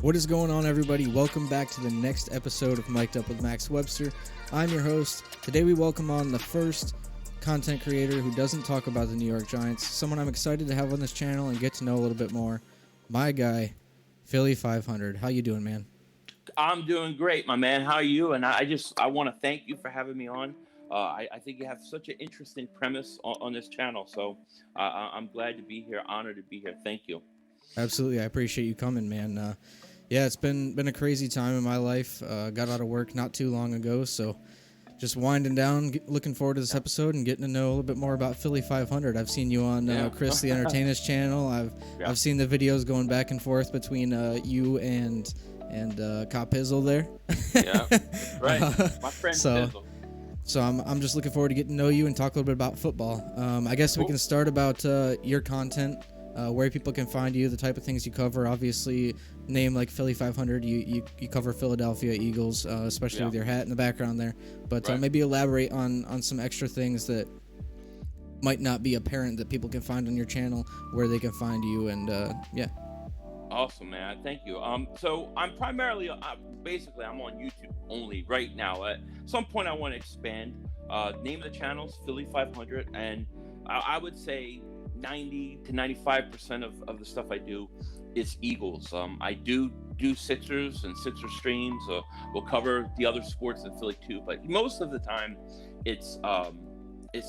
What is going on, everybody? Welcome back to the next episode of Mic'd Up with Max Webster. I'm your host. Today we welcome on the first content creator who doesn't talk about the New York Giants, someone I'm excited to have on this channel and get to know a little bit more. My guy, Philly 500. How you doing, man? I'm doing great, my man. How are you? And I want to thank you for having me on. I think you have such an interesting premise on this channel, so I'm glad to be here, honored to be here. Thank you. Absolutely. I appreciate you coming, man. Yeah, it's been a crazy time in my life. Got out of work not too long ago, so just winding down, looking forward to this episode and getting to know a little bit more about Philly 500. I've seen you on Chris the Entertainer's channel. I've seen the videos going back and forth between you and Cop Pizzle there. Yeah, right. My friend Pizzle. So I'm just looking forward to getting to know you and talk a little bit about football. I guess we can start about your content, where people can find you, the type of things you cover. Obviously, name like Philly 500, you cover Philadelphia Eagles, especially with your hat in the background there. But maybe elaborate on some extra things that might not be apparent that people can find on your channel, where they can find you, and Awesome, man. Thank you. So I'm primarily, basically, I'm on YouTube only right now. At some point, I want to expand. Name of the channel is Philly 500, and I would say 90 to 95% of the stuff I do is Eagles. I do Sixers and Sixer streams. We'll cover the other sports in Philly too, but most of the time, it's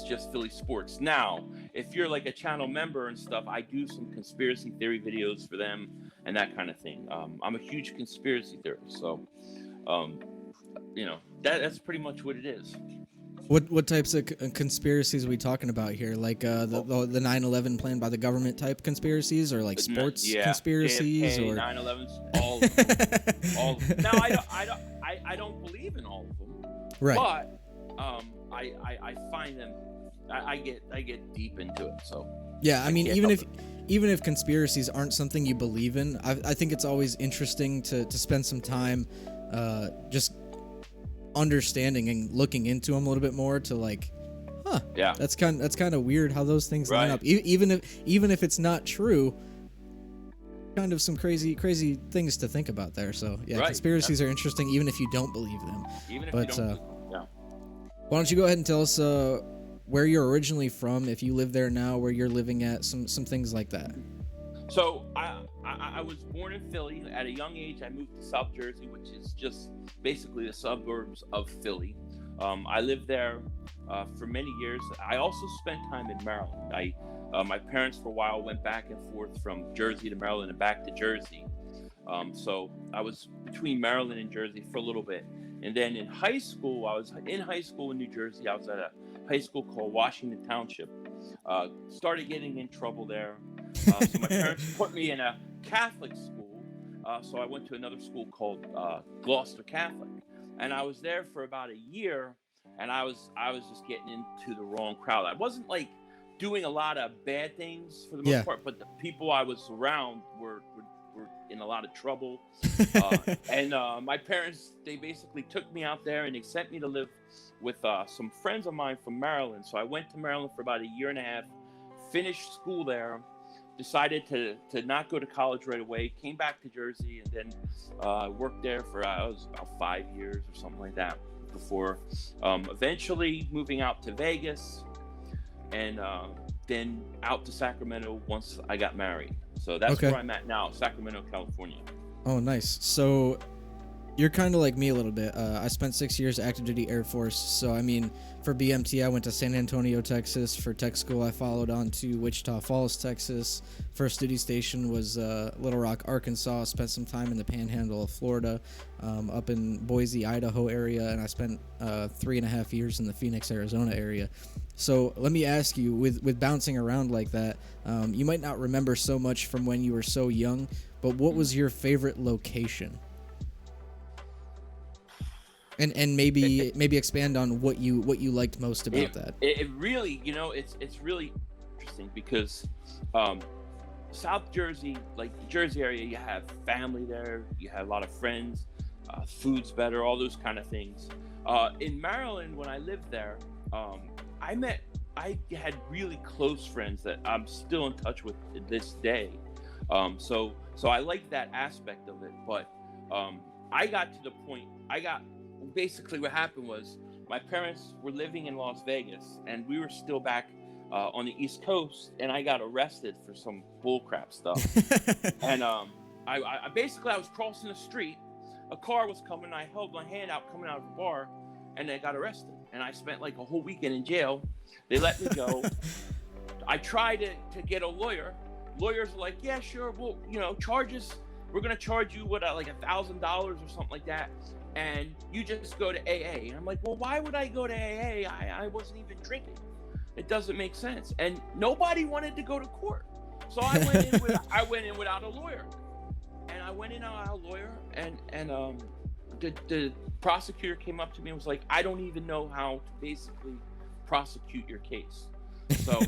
just Philly sports. Now, if you're like a channel member and stuff, I do some conspiracy theory videos for them and that kind of thing. I'm a huge conspiracy theorist, so that's pretty much what it is. What types of conspiracies are we talking about here? Like the 9/11 plan by the government type conspiracies, or like sports conspiracies, JFK, or 9/11s, all of them. All of them. Now, I don't believe in all of them, right? But I find them. I get deep into it. So yeah, I mean, even if conspiracies aren't something you believe in, I think it's always interesting to spend some time just understanding and looking into them a little bit more, to like, that's kind of weird how those things line up. Even if it's not true, kind of some crazy things to think about there. So yeah, conspiracies are interesting even if you don't believe them. Why don't you go ahead and tell us where you're originally from, if you live there now, where you're living at, some things like that. So I was born in Philly. At a young age, I moved to South Jersey, which is just basically the suburbs of Philly. I lived there for many years. I also spent time in Maryland. My parents for a while went back and forth from Jersey to Maryland and back to Jersey. So I was between Maryland and Jersey for a little bit. And then in high school, I was in high school in New Jersey. I was at a high school called Washington Township. Started getting in trouble there. So my parents put me in a Catholic school. So I went to another school called Gloucester Catholic. And I was there for about a year. And I was just getting into the wrong crowd. I wasn't like doing a lot of bad things for the most part, but the people I was around were in a lot of trouble. And my parents, they basically took me out there and they sent me to live with some friends of mine from Maryland. So I went to Maryland for about a year and a half, finished school there, decided to not go to college right away, came back to Jersey, and then worked there for was about 5 years or something like that before eventually moving out to Vegas, and then out to Sacramento once I got married. So that's where I'm at now, Sacramento, California. Oh, nice. So you're kind of like me a little bit. I spent 6 years active duty Air Force. So, I mean, for BMT, I went to San Antonio, Texas. For tech school, I followed on to Wichita Falls, Texas. First duty station was Little Rock, Arkansas. Spent some time in the panhandle of Florida, up in Boise, Idaho area. And I spent 3.5 years in the Phoenix, Arizona area. So let me ask you, with bouncing around like that, you might not remember so much from when you were so young, but what was your favorite location? And maybe expand on what you liked most about that. It really, it's really interesting because South Jersey, like the Jersey area, you have family there, you have a lot of friends, food's better, all those kind of things. In Maryland, when I lived there, I had really close friends that I'm still in touch with to this day. So I like that aspect of it, but I got to the point. I got basically what happened was my parents were living in Las Vegas, and we were still back on the East Coast, and I got arrested for some bullcrap stuff. And I basically I was crossing the street, a car was coming, I held my hand out coming out of the bar, and I got arrested. And I spent like a whole weekend in jail. They let me go. I tried to get a lawyer. Lawyers were like, yeah, sure, well, charges. We're gonna charge you what, like $1,000 or something like that, and you just go to AA. And I'm like, well, why would I go to AA? I wasn't even drinking. It doesn't make sense. And nobody wanted to go to court, so I went in without a lawyer. And I went in without a lawyer, and the prosecutor came up to me and was like, I don't even know how to basically prosecute your case. So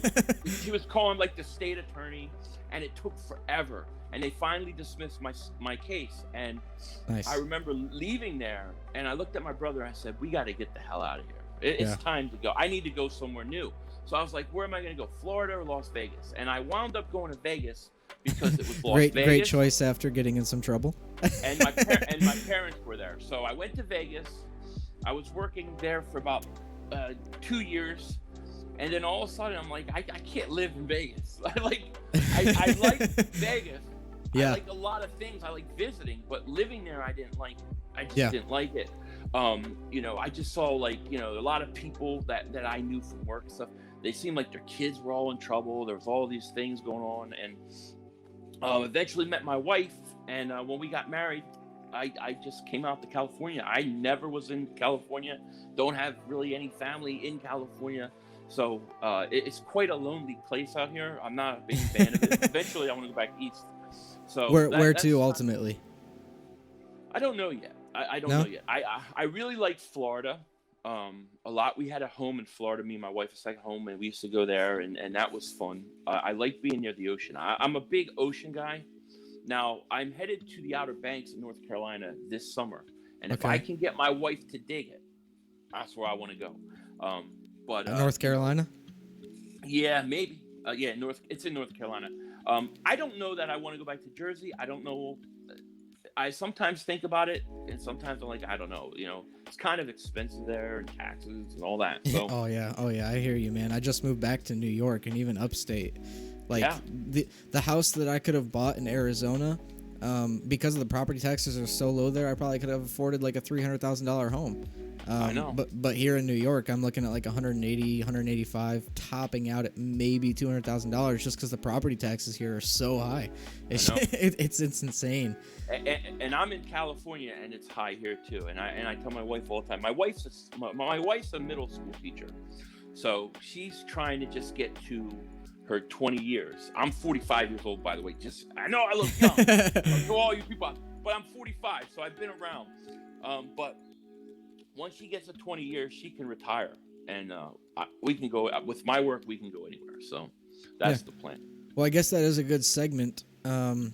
he was calling like the state attorney, and it took forever. And they finally dismissed my case. And Nice. I remember leaving there, and I looked at my brother and I said, we got to get the hell out of here. It's time to go. I need to go somewhere new. So I was like, where am I going to go, Florida or Las Vegas? And I wound up going to Vegas because it was Las Vegas. Great choice after getting in some trouble. And my parents were there. So I went to Vegas. I was working there for about 2 years. And then all of a sudden, I'm like, I can't live in Vegas. I like Vegas. Yeah. I like a lot of things. I like visiting, but living there, I didn't like. I just didn't like it. I just saw like, a lot of people that I knew from work and stuff. They seemed like their kids were all in trouble. There was all these things going on, and eventually met my wife. And when we got married, I just came out to California. I never was in California. Don't have really any family in California. So it's quite a lonely place out here. I'm not a big fan of it. Eventually, I want to go back east. So where to ultimately? I don't know yet. I don't know yet. I really like Florida a lot. We had a home in Florida. Me and my wife, a second home, and we used to go there, and that was fun. I like being near the ocean. I'm a big ocean guy. Now, I'm headed to the Outer Banks of North Carolina this summer, and if I can get my wife to dig it, that's where I want to go. North Carolina? Yeah, maybe. It's in North Carolina. I don't know that I want to go back to Jersey. I don't know. I sometimes think about it, and sometimes I'm like, I don't know. It's kind of expensive there, and taxes and all that. So. Oh yeah, I hear you, man. I just moved back to New York, and even upstate. Like the house that I could have bought in Arizona, because of the property taxes are so low there, I probably could have afforded like a $300,000 home. I know. But here in New York, I'm looking at like 180, 185, topping out at maybe $200,000 just because the property taxes here are so high. It's insane. And I'm in California, and it's high here too. And I tell my wife all the time. My wife's a middle school teacher, so she's trying to just get to her 20 years. I'm 45 years old, by the way. I know I look young to all you people, but I'm 45, so I've been around. But once she gets to 20 years, she can retire, and we can go with my work. We can go anywhere. So that's the plan. Well, I guess that is a good segment to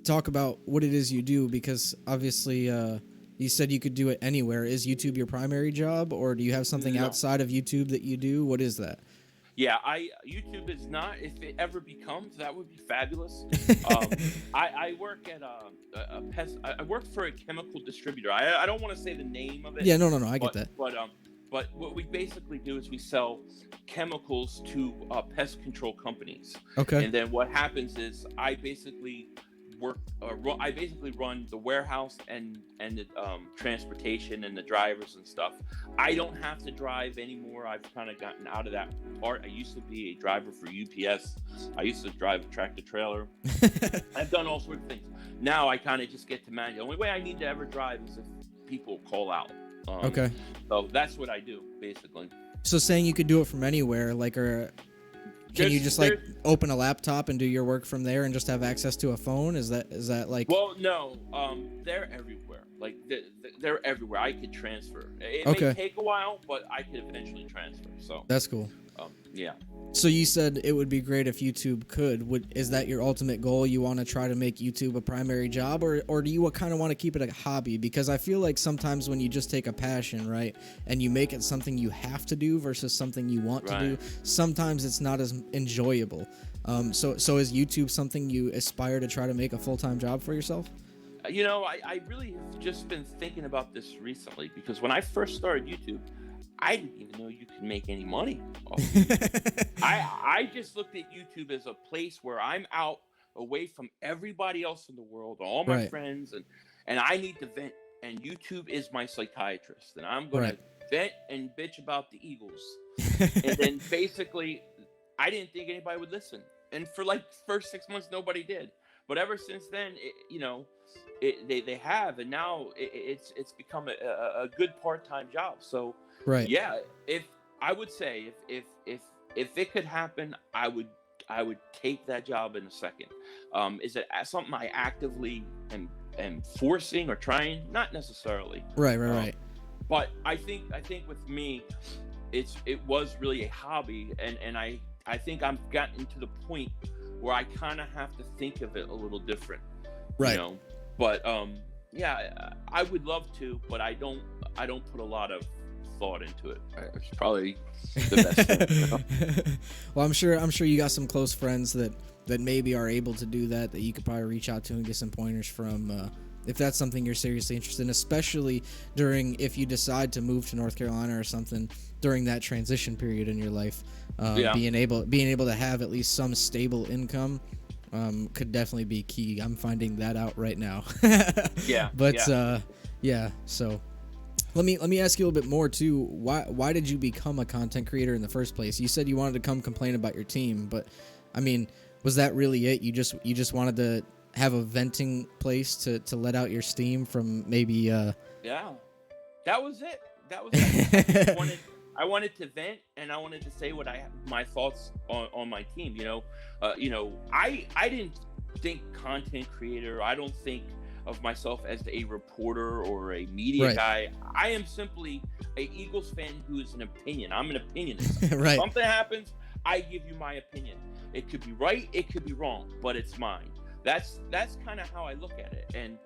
talk about what it is you do, because obviously you said you could do it anywhere. Is YouTube your primary job, or do you have something outside of YouTube that you do? What is that? Yeah, YouTube is not. If it ever becomes, that would be fabulous. I work at a pest. I work for a chemical distributor. I don't want to say the name of it. Yeah, no, I get that. But what we basically do is we sell chemicals to pest control companies. Okay. And then what happens is I basically run the warehouse and the transportation and the drivers and stuff. I don't have to drive anymore. I've kind of gotten out of that part. I used to be a driver for UPS. I used to drive a tractor trailer. I've done all sorts of things. Now I kind of just get to manage. The only way I need to ever drive is if people call out. Okay. So that's what I do, basically. So saying you could do it from anywhere, like, can you just like open a laptop and do your work from there and just have access to a phone? Is that like? Well, no. They're everywhere. Like they're everywhere. I could transfer. It may take a while, but I could eventually transfer. So that's cool. Yeah. So you said it would be great if YouTube could. Is that your ultimate goal? You want to try to make YouTube a primary job, or do you kind of want to keep it a hobby? Because I feel like sometimes when you just take a passion, right, and you make it something you have to do versus something you want to do, sometimes it's not as enjoyable. So is YouTube something you aspire to try to make a full-time job for yourself? I really have just been thinking about this recently because when I first started YouTube, I didn't even know you could make any money off of YouTube. I just looked at YouTube as a place where I'm out away from everybody else in the world, all my Right, friends, and I need to vent. And YouTube is my psychiatrist, and I'm gonna right. vent and bitch about the Eagles. And then basically, I didn't think anybody would listen. And for like first 6 months, nobody did. But ever since then, they have, and now it's become a good part-time job. So Right. yeah, if I would say if it could happen, I would take that job in a second. Is it something I actively am forcing or trying? Not necessarily. Right, right, Um, right. but I think with me, it was really a hobby, and I think I've gotten to the point where I kind of have to think of it a little different, you Right. know. But yeah, I would love to, but I don't put a lot of thought into it. It's probably the best thing. Well, I'm sure you got some close friends that maybe are able to do that you could probably reach out to and get some pointers from, if that's something you're seriously interested in, especially during if you decide to move to North Carolina or something during that transition period in your life. Yeah. Being able to have at least some stable income could definitely be key. I'm finding that out right now. Yeah. But Yeah. yeah, so let me ask you a little bit more too. Why did you become a content creator in the first place? You said you wanted to come complain about your team, but I mean, was that really it? You just wanted to have a venting place to let out your steam from maybe Yeah. That was it. That was it. I wanted to vent, and I wanted to say my thoughts on my team. I didn't think content creator. I don't think of myself as a reporter or a media Right. guy. I am simply a Eagles fan who is an opinion. I'm an opinionist. Right. Something happens, I give you my opinion. It could be right, it could be wrong, but it's mine. That's kind of how I look at it. And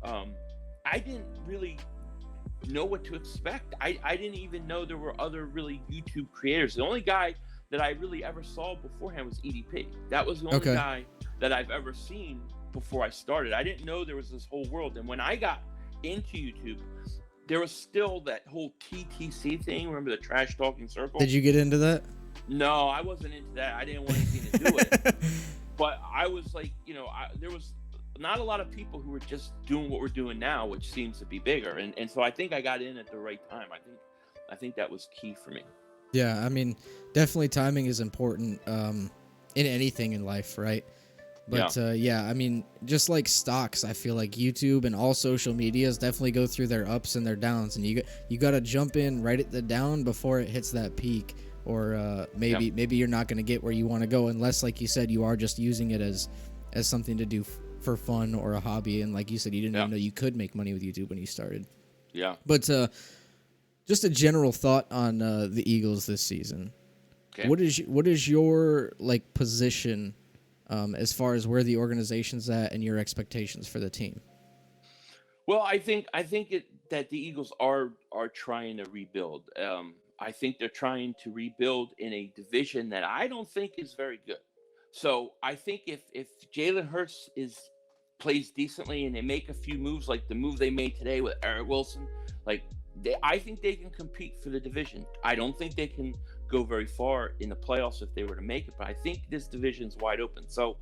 I didn't really know what to expect. I didn't even know there were other really YouTube creators. The only guy that I really ever saw beforehand was EDP. That was the only Okay. guy that I've ever seen before I started. I didn't know there was this whole world. And when I got into YouTube, there was still that whole TTC thing. Remember the trash talking circle? Did you get into that? No, I wasn't into that. I didn't want anything to do with it. But I was like, there was not a lot of people who were just doing what we're doing now, which seems to be bigger. And so I think I got in at the right time. I think that was key for me. Yeah, I mean, definitely timing is important in anything in life, right? But yeah, I mean, just like stocks, I feel like YouTube and all social medias definitely go through their ups and their downs, and you got to jump in right at the down before it hits that peak, or maybe you're not going to get where you want to go unless, like you said, you are just using it as something to do for fun or a hobby. And like you said, you didn't even know you could make money with YouTube when you started. Yeah. But just a general thought on the Eagles this season. Okay. What is your like position as far as where the organization's at and your expectations for the team? Well, I think that the Eagles are trying to rebuild. I think they're trying to rebuild in a division that I don't think is very good. So I think if Jalen Hurts plays decently and they make a few moves like the move they made today with Eric Wilson, like I think they can compete for the division. I don't think they can go very far in the playoffs if they were to make it, but I think this division's wide open. So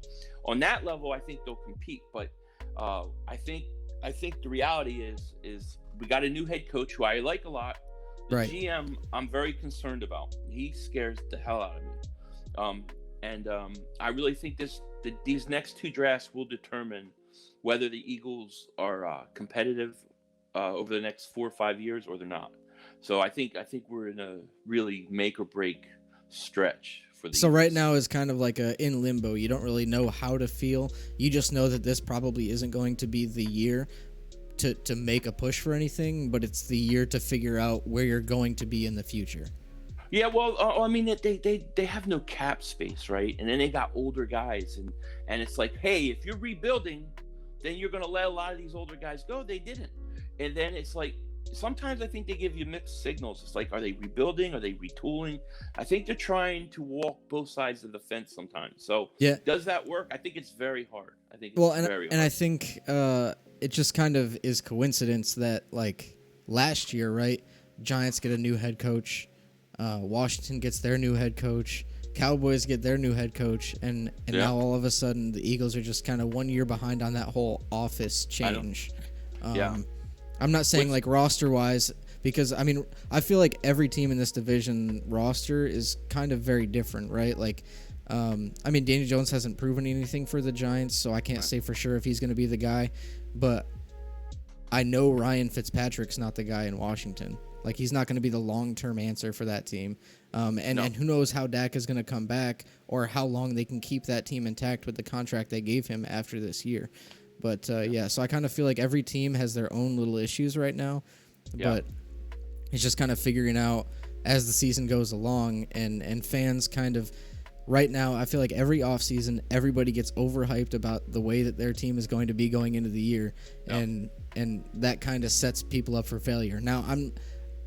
on that level, I think they'll compete. But I think the reality is we got a new head coach who I like a lot. The Right. GM, I'm very concerned about. He scares the hell out of me. I really think these next two drafts will determine whether the Eagles are competitive over the next 4 or 5 years or they're not. So I think we're in a really make or break stretch for the So Eagles. right now is kind of like in limbo. You don't really know how to feel. You just know that this probably isn't going to be the year to make a push for anything, but it's the year to figure out where you're going to be in the future. Yeah, well, I mean, they have no cap space, right? And then they got older guys, and it's like, hey, if you're rebuilding, then you're going to let a lot of these older guys go. They didn't. And then it's like, sometimes I think they give you mixed signals. It's like, are they rebuilding? Are they retooling? I think they're trying to walk both sides of the fence sometimes. So Yeah. does that work? I think it's very hard. I think it's Well, very and I hard. think it just kind of is coincidence that like last year, right? Giants get a new head coach, Washington gets their new head coach, Cowboys get their new head coach, and Yeah. now all of a sudden the Eagles are just kind of 1 year behind on that whole office I know. change. Yeah. I'm not saying Which- like roster wise, because I mean I feel like every team in this division roster is kind of very different, right? Like, I mean Daniel Jones hasn't proven anything for the Giants, so I can't say for sure if he's going to be the guy, but I know Ryan Fitzpatrick's not the guy in Washington. Like he's not going to be the long-term answer for that team, and who knows how Dak is going to come back or how long they can keep that team intact with the contract they gave him after this year. But yeah, so I kind of feel like every team has their own little issues right now, but it's just kind of figuring out as the season goes along, and fans kind of right now, I feel like every offseason, everybody gets overhyped about the way that their team is going to be going into the year, and that kind of sets people up for failure. Now,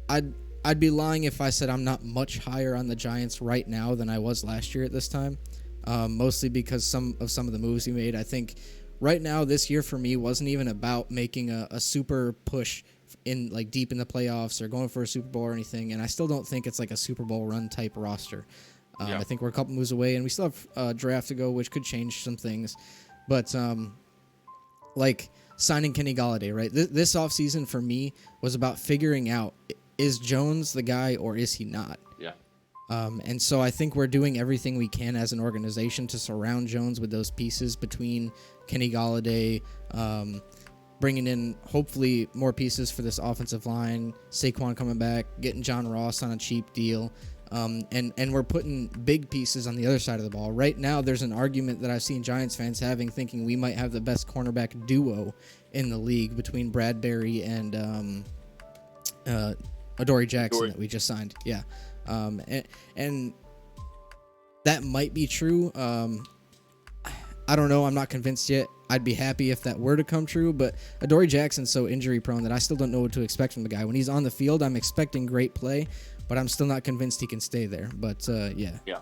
I'd be lying if I said I'm not much higher on the Giants right now than I was last year at this time, mostly because some of the moves we made. I think right now this year for me wasn't even about making a super push in like deep in the playoffs or going for a Super Bowl or anything, and I still don't think it's like a Super Bowl run type roster. I think we're a couple moves away, and we still have a draft to go, which could change some things. But like signing Kenny Golladay, right? This offseason for me was about figuring out, is Jones the guy or is he not? Yeah. And so I think we're doing everything we can as an organization to surround Jones with those pieces between Kenny Golladay, bringing in hopefully more pieces for this offensive line, Saquon coming back, getting John Ross on a cheap deal. And we're putting big pieces on the other side of the ball. Right now, there's an argument that I've seen Giants fans having, thinking we might have the best cornerback duo in the league between Bradbury and Adoree Jackson that we just signed. Yeah. And that might be true. I don't know. I'm not convinced yet. I'd be happy if that were to come true, but Adoree Jackson's so injury prone that I still don't know what to expect from the guy. When he's on the field, I'm expecting great play, but I'm still not convinced he can stay there. But yeah. Yeah.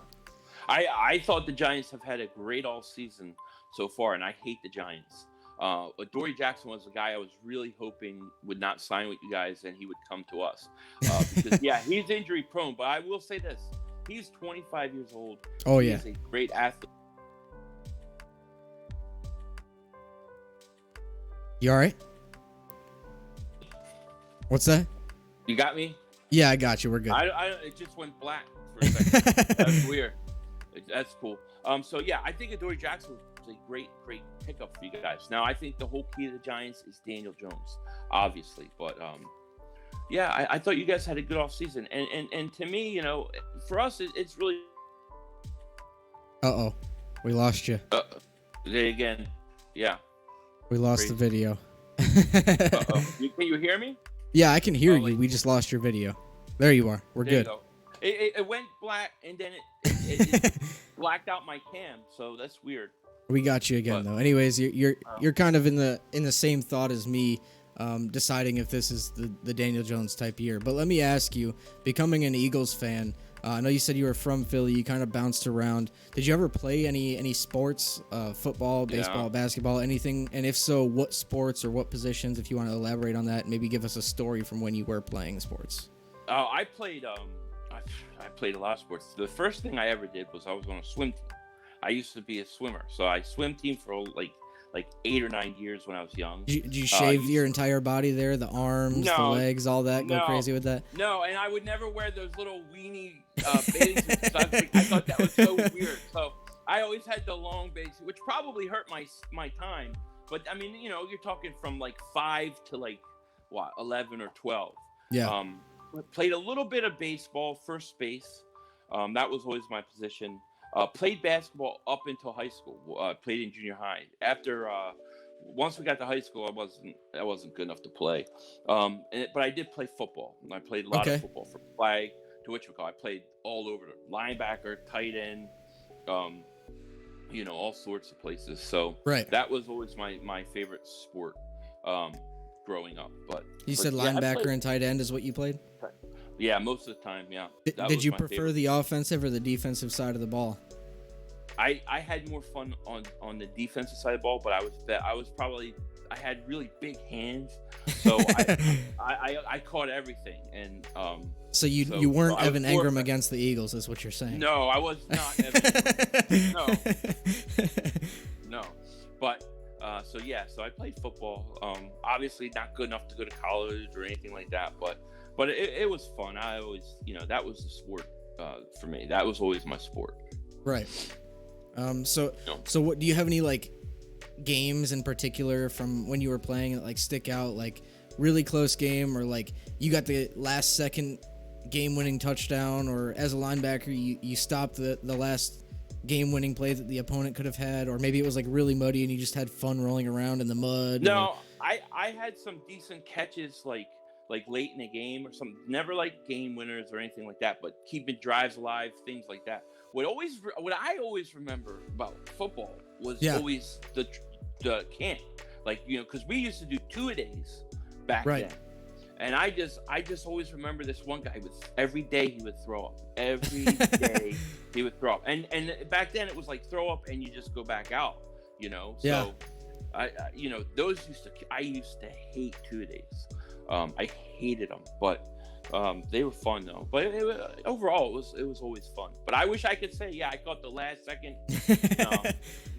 I thought the Giants have had a great all season so far, and I hate the Giants. Adoree Jackson was the guy I was really hoping would not sign with you guys, and he would come to us. Because, yeah, he's injury prone, but I will say this. He's 25 years old. Oh, yeah. He's a great athlete. You all right? What's that? You got me? Yeah, I got you. We're good. It just went black for a second. That's weird. That's cool. So yeah, I think Adoree Jackson was a great pickup for you guys. Now I think the whole key to the Giants is Daniel Jones, obviously. But yeah, I thought you guys had a good offseason. And to me, you know, for us, it's really. Uh-oh. We lost you. Again, yeah. We lost Crazy. the video. Uh-oh. Can you hear me? Yeah, I can hear you. We just lost your video. There you are. We're good. You go. It went black, and then it blacked out my cam, so that's weird. We got you again, though. Anyways, you're kind of in the same thought as me, deciding if this is the Daniel Jones type year. But let me ask you, becoming an Eagles fan, I know you said you were from Philly. You kind of bounced around. Did you ever play any sports, football, baseball, basketball, anything? And if so, what sports or what positions? If you want to elaborate on that, maybe give us a story from when you were playing sports. I played. I played a lot of sports. The first thing I ever did was I was on a swim team. I used to be a swimmer, so I swim team for like 8 or 9 years when I was young. Did you shave your entire body there? The arms, the legs, all that? Go crazy with that? No, and I would never wear those little weenie bathing suits. I thought that was so weird. So I always had the long bathing suit, which probably hurt my time. But I mean, you know, you're talking from like 5 to like 11 or 12. Yeah. Played a little bit of baseball, first base. That was always my position. Played basketball up until high school. Played in junior high. After once we got to high school, I wasn't good enough to play. But I did play football. I played a lot of football from flag to I played all over, linebacker, tight end, all sorts of places. So that was always my favorite sport. growing up. You said yeah, linebacker and tight end is what you played? Yeah, most of the time, yeah. Did you prefer the offensive or the defensive side of the ball? I had more fun on the defensive side of the ball, but I had really big hands, so I caught everything, and so you weren't Evan Engram against the Eagles, is what you're saying? No, I was not Evan Engram. No, but so I played football. Obviously not good enough to go to college or anything like that, but it was fun. I always, that was the sport for me. That was always my sport. Right. So what do you have any like games in particular from when you were playing that like stick out, like really close game, or like you got the last second game-winning touchdown, or as a linebacker you stopped the last game-winning play that the opponent could have had, or maybe it was like really muddy and you just had fun rolling around in the mud? No, I had some decent catches like late in the game or something. Never like game winners or anything like that, but keeping drives alive, things like that. What I always remember about football was always the camp, like because we used to do 2-a-days back then, and I just always remember this one guy every day he would throw up. Every day he would throw up, and back then it was like throw up and you just go back out, So I used to hate 2-a-days. I hated them, but they were fun though. But overall, it was always fun. But I wish I could say, I caught the last second.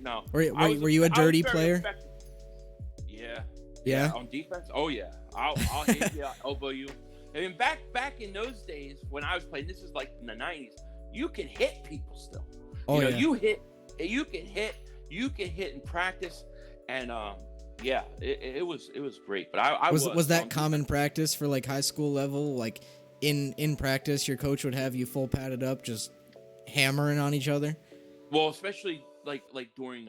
No. Were you a dirty player? Yeah. On defense, oh yeah. I'll hit you, I'll elbow you. I mean, back in those days when I was playing, this is like in the 90s. You can hit people still. You can hit in practice, and it was great. But I was that common practice for like high school level? Like in practice, your coach would have you full padded up, just hammering on each other. Well, especially like during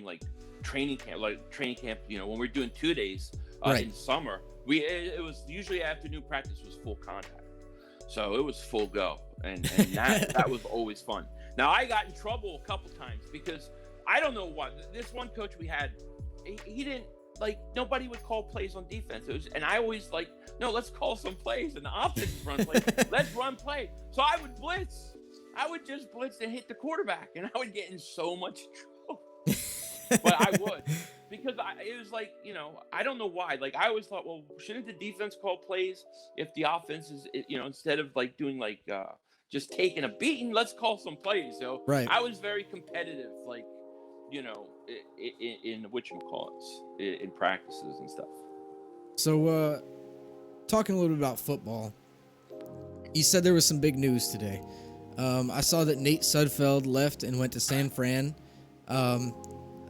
like training camp, when we're doing 2 days in summer, it was usually afternoon practice was full contact, so it was full go, and that was always fun. Now I got in trouble a couple times because I don't know why. This one coach we had, he didn't nobody would call plays on defense. And I always no, let's call some plays, and the offense run plays. Let's run play. So I would blitz. I would just blitz and hit the quarterback, and I would get in so much trouble. But I would, because it was I don't know why. I always thought, well, shouldn't the defense call plays if the offense is, instead of doing just taking a beating, let's call some plays. So I was very competitive, in whatchamacallits, in practices and stuff. So, talking a little bit about football, you said there was some big news today. I saw that Nate Sudfeld left and went to San Fran.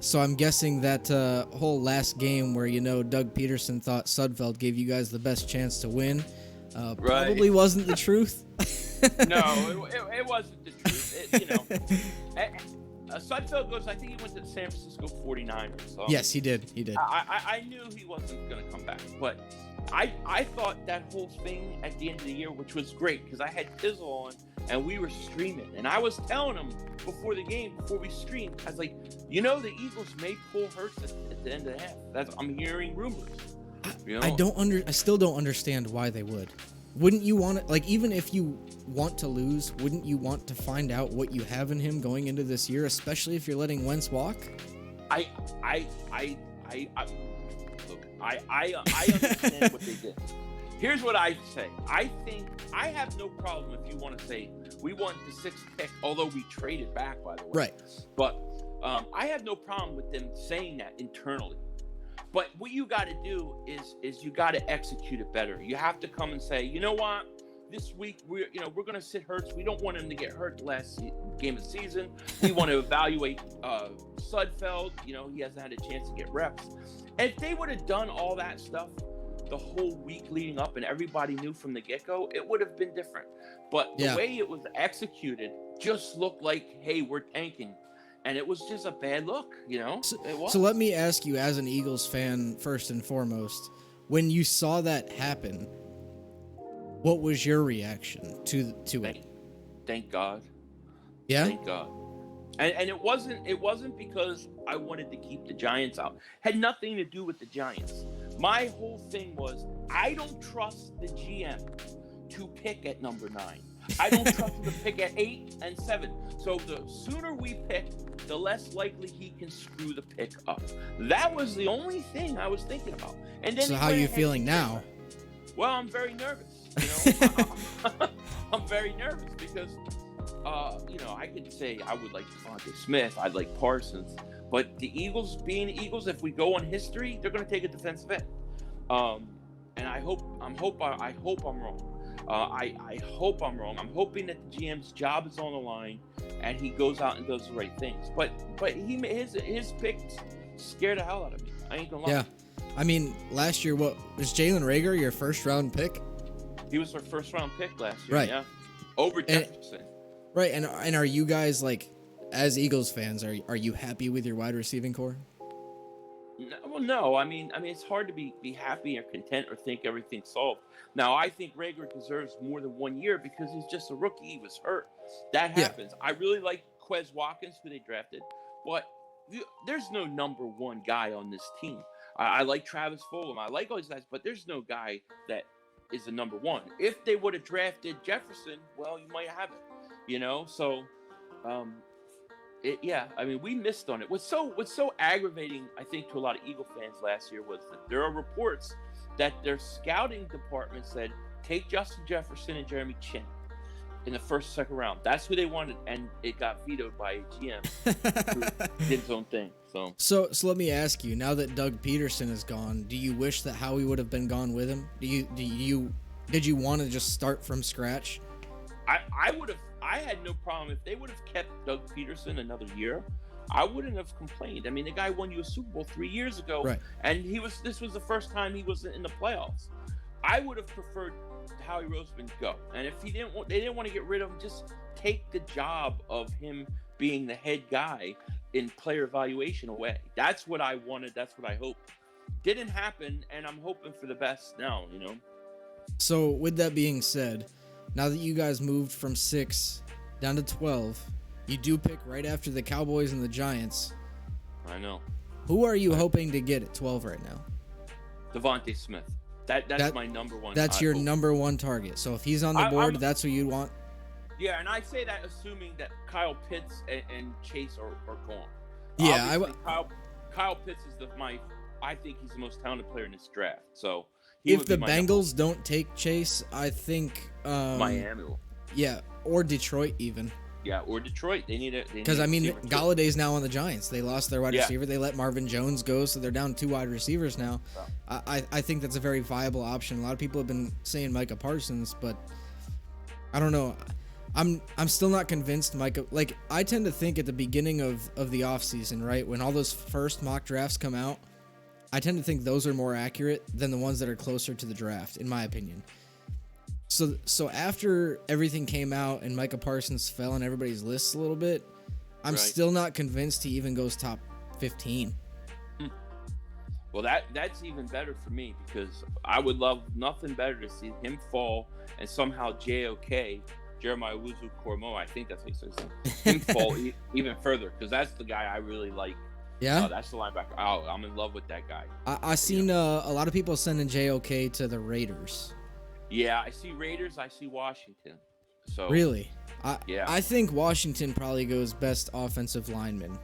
So I'm guessing that whole last game where, Doug Peterson thought Sudfeld gave you guys the best chance to win probably wasn't the truth. No, it wasn't the truth. Sudfeld goes, I think he went to the San Francisco 49ers. So yes, he did. I knew he wasn't going to come back, but I thought that whole thing at the end of the year, which was great because I had Tizzle on and we were streaming, and I was telling him before the game, before we streamed, I was like, the Eagles may pull Hurts at the end of the half. I'm hearing rumors. I still don't understand why they would. Wouldn't you want to, even if you want to lose, wouldn't you want to find out what you have in him going into this year, especially if you're letting Wentz walk? I understand what they did. Here's what I say. I think I have no problem if you want to say we want the 6th pick, although we traded back, by the way. Right. But I have no problem with them saying that internally. But what you got to do is you got to execute it better. You have to come and say, you know what? This week we're going to sit Hurts. We don't want him to get hurt the last game of the season. We want to evaluate Sudfeld. He hasn't had a chance to get reps. And if they would have done all that stuff the whole week leading up and everybody knew from the get-go, it would have been different. But the way it was executed just looked like, hey, we're tanking. And it was just a bad look, So let me ask you, as an Eagles fan, first and foremost, when you saw that happen, what was your reaction to it? Thank God. Yeah? Thank God. And it wasn't because I wanted to keep the Giants out. It had nothing to do with the Giants. My whole thing was I don't trust the GM to pick at number 9. I don't trust him to pick at 8 and 7. So the sooner we pick, the less likely he can screw the pick up. That was the only thing I was thinking about. And then So how are you feeling now? Well, I'm very nervous. You know, I'm very nervous because, you know, I could say I would like Devontae Smith, I'd like Parsons, but the Eagles, being the Eagles, if we go on history, they're going to take a defensive end. And I hope I'm wrong. I hope I'm wrong. I'm hoping that the GM's job is on the line, and he goes out and does the right things. But his picks scared the hell out of me. I ain't gonna lie. Yeah, I mean, last year, what was Jalen Reagor your first round pick? He was our first round pick last year. Right. Yeah. Over Jefferson. Right, and are you guys, like, as Eagles fans, are you happy with your wide receiving core? No, well, no. I mean, it's hard to be happy or content or think everything's solved. Now, I think Reagor deserves more than 1 year because he's just a rookie. He was hurt. That happens. Yeah. I really like Quez Watkins, who they drafted, but there's no number one guy on this team. I like Travis Fulgham. I like all these guys, but there's no guy that is the number one. If they would have drafted Jefferson, well, you might have it, you know? So, yeah, I mean, we missed on it. What's so aggravating, I think, to a lot of Eagle fans last year was that there are reports that their scouting department said, take Justin Jefferson and Jeremy Chin in the first, second round. That's who they wanted, and it got vetoed by a GM who did his own thing. So let me ask you, now that Doug Peterson is gone, do you wish that Howie would have been gone with him? Did you want to just start from scratch? I would have. I had no problem if they would have kept Doug Peterson another year. I wouldn't have complained. I mean, the guy won you a Super Bowl 3 years ago, right. And this was the first time he was in the playoffs. I would have preferred Howie Roseman go. And if they didn't want to get rid of him, just take the job of him being the head guy in player evaluation away. That's what I wanted. That's what I hoped. Didn't happen, and I'm hoping for the best now, you know. So with that being said, now that you guys moved from 6 down to 12, you do pick right after the Cowboys and the Giants. I know. Who are you hoping to get at 12 right now? Devontae Smith. That's my number one. That's your number one target. So if he's on the board, that's who you want? Yeah, and I say that assuming that Kyle Pitts and Chase are gone. Yeah, Kyle Pitts is I think he's the most talented player in this draft. So if the Bengals don't take Chase, I think Miami will. Yeah, or Detroit even. Yeah, or Detroit. They need it. Because, I mean, Galladay's now on the Giants. They lost their wide receiver. They let Marvin Jones go, so they're down 2 wide receivers now. Oh. I think that's a very viable option. A lot of people have been saying Micah Parsons, but I don't know. I'm still not convinced Micah. Like, I tend to think at the beginning of the offseason, right, when all those first mock drafts come out, I tend to think those are more accurate than the ones that are closer to the draft, in my opinion. So after everything came out and Micah Parsons fell on everybody's lists a little bit, I'm still not convinced he even goes top 15. Well, that's even better for me because I would love nothing better to see him fall and somehow JOK, Jeremiah Owusu-Koramoah, I think that's how he says it, him fall even further because that's the guy I really like. Yeah? That's the linebacker. Oh, I'm in love with that guy. I seen a lot of people sending JOK to the Raiders. Yeah, I see Raiders. I see Washington. So really, yeah, I think Washington probably goes best offensive lineman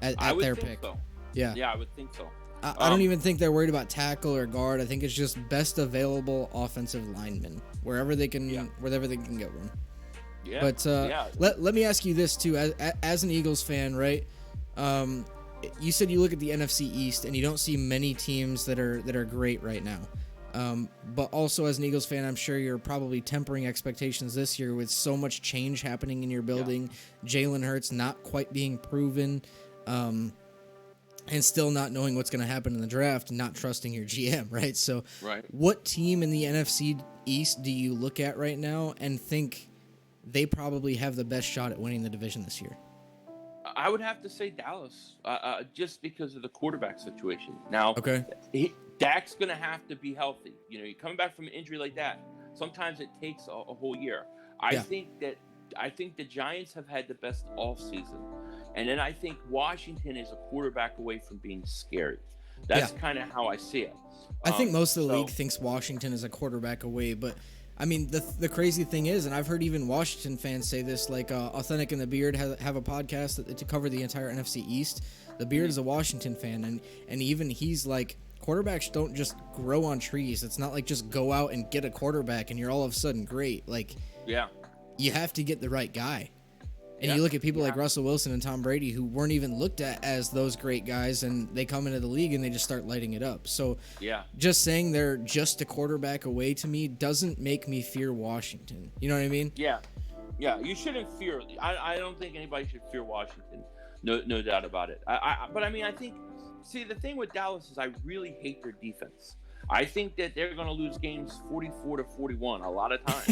at their pick. So. Yeah, I would think so. I don't even think they're worried about tackle or guard. I think it's just best available offensive lineman wherever they can get one. Yeah. But let me ask you this too, as an Eagles fan, right? You said you look at the NFC East and you don't see many teams that are great right now. But also as an Eagles fan, I'm sure you're probably tempering expectations this year with so much change happening in your building. Yeah. Jalen Hurts not quite being proven, and still not knowing what's going to happen in the draft, not trusting your GM, right? So what team in the NFC East do you look at right now and think they probably have the best shot at winning the division this year? I would have to say Dallas, just because of the quarterback situation. Now, Dak's going to have to be healthy. You know, you're coming back from an injury like that. Sometimes it takes a whole year. I think the Giants have had the best offseason. And then I think Washington is a quarterback away from being scary. That's Yeah. kind of how I see it. I think most of the So league thinks Washington is a quarterback away, but I mean the crazy thing is, and I've heard even Washington fans say this, like Authentic and the Beard have a podcast to cover the entire NFC East. The Beard is a Washington fan, and even he's like, quarterbacks don't just grow on trees. It's not like just go out and get a quarterback and you're all of a sudden great. Like, yeah, you have to get the right guy. And Yeah. you look at people Yeah. like Russell Wilson and Tom Brady who weren't even looked at as those great guys, and they come into the league and they just start lighting it up. So yeah, just saying they're just a quarterback away to me doesn't make me fear Washington. You know what I mean? yeah, yeah. You shouldn't fear. I don't think anybody should fear Washington. No doubt about it. But I mean, I think. See, the thing with Dallas is I really hate their defense. I think that they're going to lose games 44-41 a lot of times.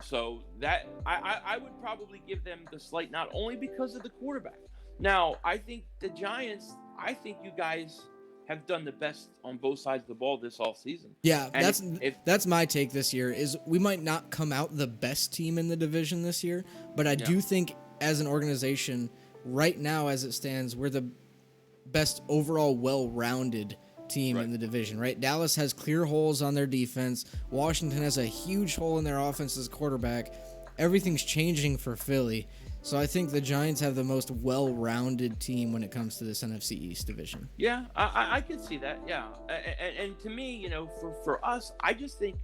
So that I would probably give them the slight nod only because of the quarterback. Now, I think the Giants, I think you guys have done the best on both sides of the ball this all season. Yeah, And that's my take this year. Is we might not come out the best team in the division this year, but I do think as an organization right now as it stands, we're the best overall well-rounded team in the division, right? Dallas has clear holes on their defense. Washington has a huge hole in their offense as quarterback. Everything's changing for Philly. So I think the Giants have the most well-rounded team when it comes to this NFC East division. Yeah, I can see that. Yeah, and to me, for us, I just think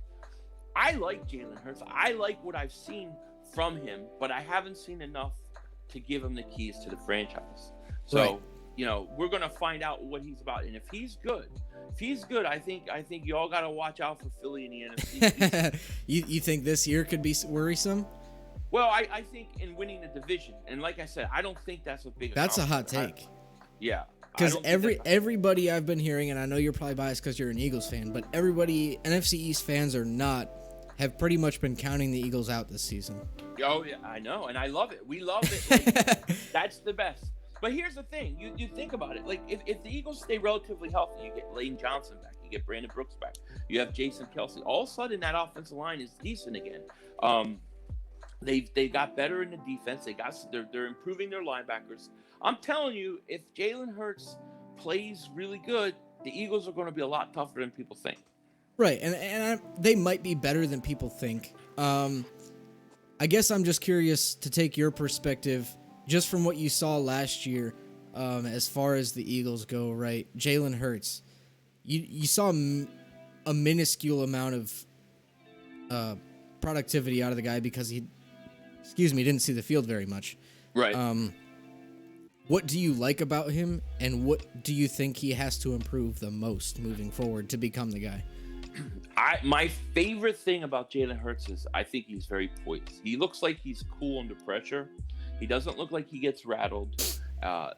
I like Jalen Hurts. I like what I've seen from him, but I haven't seen enough to give him the keys to the franchise. So. Right. We're gonna find out what he's about, and if he's good, I think you all gotta watch out for Philly in the NFC. You think this year could be worrisome? Well, I think in winning the division, and like I said, I don't think that's a big. That's a hot take. Yeah, because everybody I've been hearing, and I know you're probably biased because you're an Eagles fan, but everybody, NFC East fans or not, have pretty much been counting the Eagles out this season. Oh yeah, I know, and I love it. We love it. Like, that's the best. But here's the thing, you think about it. Like, if the Eagles stay relatively healthy, you get Lane Johnson back, you get Brandon Brooks back, you have Jason Kelsey. All of a sudden, that offensive line is decent again. They got better in the defense. They're improving their linebackers. I'm telling you, if Jalen Hurts plays really good, the Eagles are going to be a lot tougher than people think. Right, and they might be better than people think. I guess I'm just curious to take your perspective. Just from what you saw last year, as far as the Eagles go, right? Jalen Hurts, you saw a minuscule amount of productivity out of the guy because he didn't see the field very much. Right. What do you like about him, and what do you think he has to improve the most moving forward to become the guy? My favorite thing about Jalen Hurts is I think he's very poised. He looks like he's cool under pressure. He doesn't look like he gets rattled.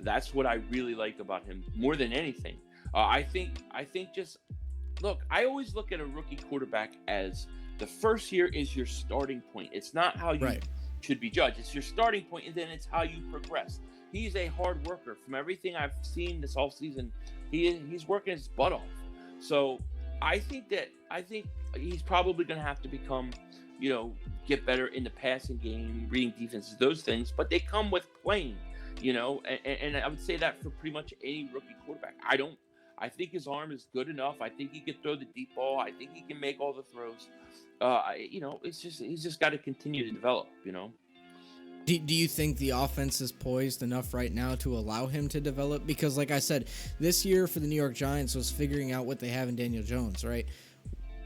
That's what I really like about him more than anything. I think just look. I always look at a rookie quarterback as the first year is your starting point. It's not how you should be judged. It's your starting point, and then it's how you progress. He's a hard worker. From everything I've seen this offseason, he's working his butt off. So I think he's probably going to have to become, get better in the passing game, reading defenses, those things. But they come with playing, and I would say that for pretty much any rookie quarterback. I think his arm is good enough. I think he can throw the deep ball. I think he can make all the throws. He's just got to continue to develop. Do you think the offense is poised enough right now to allow him to develop? Because, like I said, this year for the New York Giants was figuring out what they have in Daniel Jones, right?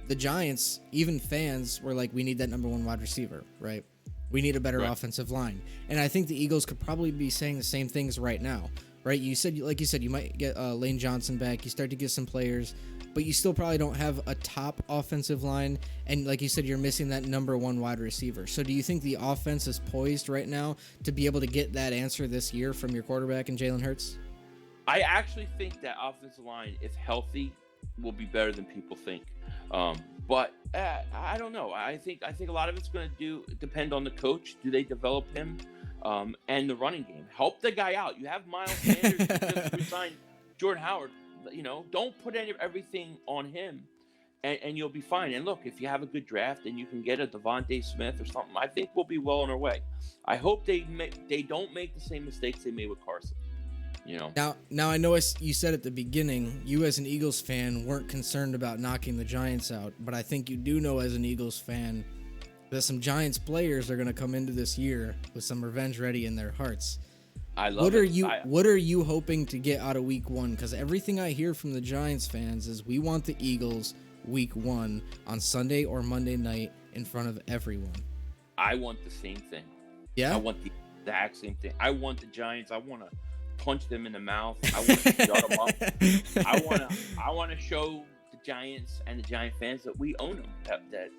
The Giants, even fans, were like, we need that number one wide receiver, right? We need a better offensive line. And I think the Eagles could probably be saying the same things right now, right? Like you said, you might get Lane Johnson back. You start to get some players, but you still probably don't have a top offensive line. And like you said, you're missing that number one wide receiver. So do you think the offense is poised right now to be able to get that answer this year from your quarterback and Jalen Hurts? I actually think that offensive line, if healthy, will be better than people think. But I don't know. I think a lot of it's going to depend on the coach. Do they develop him and the running game? Help the guy out. You have Miles Sanders who just resigned Jordan Howard. Don't put everything on him, and you'll be fine. And look, if you have a good draft and you can get a Devontae Smith or something, I think we'll be well on our way. I hope they don't make the same mistakes they made with Carson. You know. Now I know you said at the beginning, you as an Eagles fan weren't concerned about knocking the Giants out, but I think you do know as an Eagles fan that some Giants players are going to come into this year with some revenge ready in their hearts. I love it. What are you hoping to get out of week 1? Because everything I hear from the Giants fans is we want the Eagles week 1 on Sunday or Monday night in front of everyone. I want the same thing. Yeah? I want the exact same thing. I want the Giants. I want to punch them in the mouth. I want to shut them up. I want to show the Giants and the Giant fans that we own them. That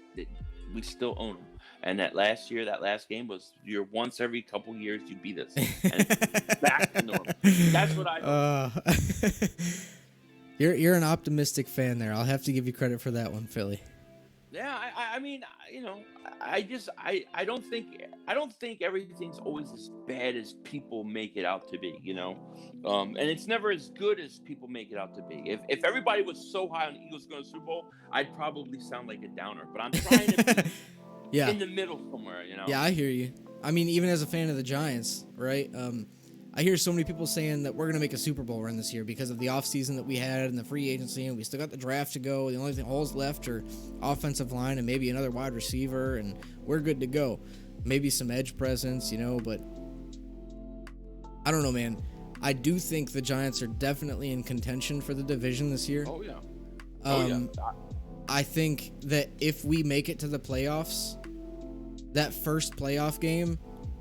we still own them. And that last game was your once every couple years you beat us. And it's back to normal. That's what I You're an optimistic fan there. I'll have to give you credit for that one, Philly. Yeah, I mean, you know, I don't think everything's always as bad as people make it out to be, you know, and it's never as good as people make it out to be. If everybody was so high on the Eagles going to the Super Bowl, I'd probably sound like a downer. But I'm trying to be in the middle somewhere, you know. Yeah, I hear you. I mean, even as a fan of the Giants, right? I hear so many people saying that we're going to make a Super Bowl run this year because of the offseason that we had and the free agency, and we still got the draft to go. The only thing holes left are offensive line and maybe another wide receiver, and we're good to go. Maybe some edge presence, you know, but I don't know, man. I do think the Giants are definitely in contention for the division this year. Oh, yeah. I think that if we make it to the playoffs, that first playoff game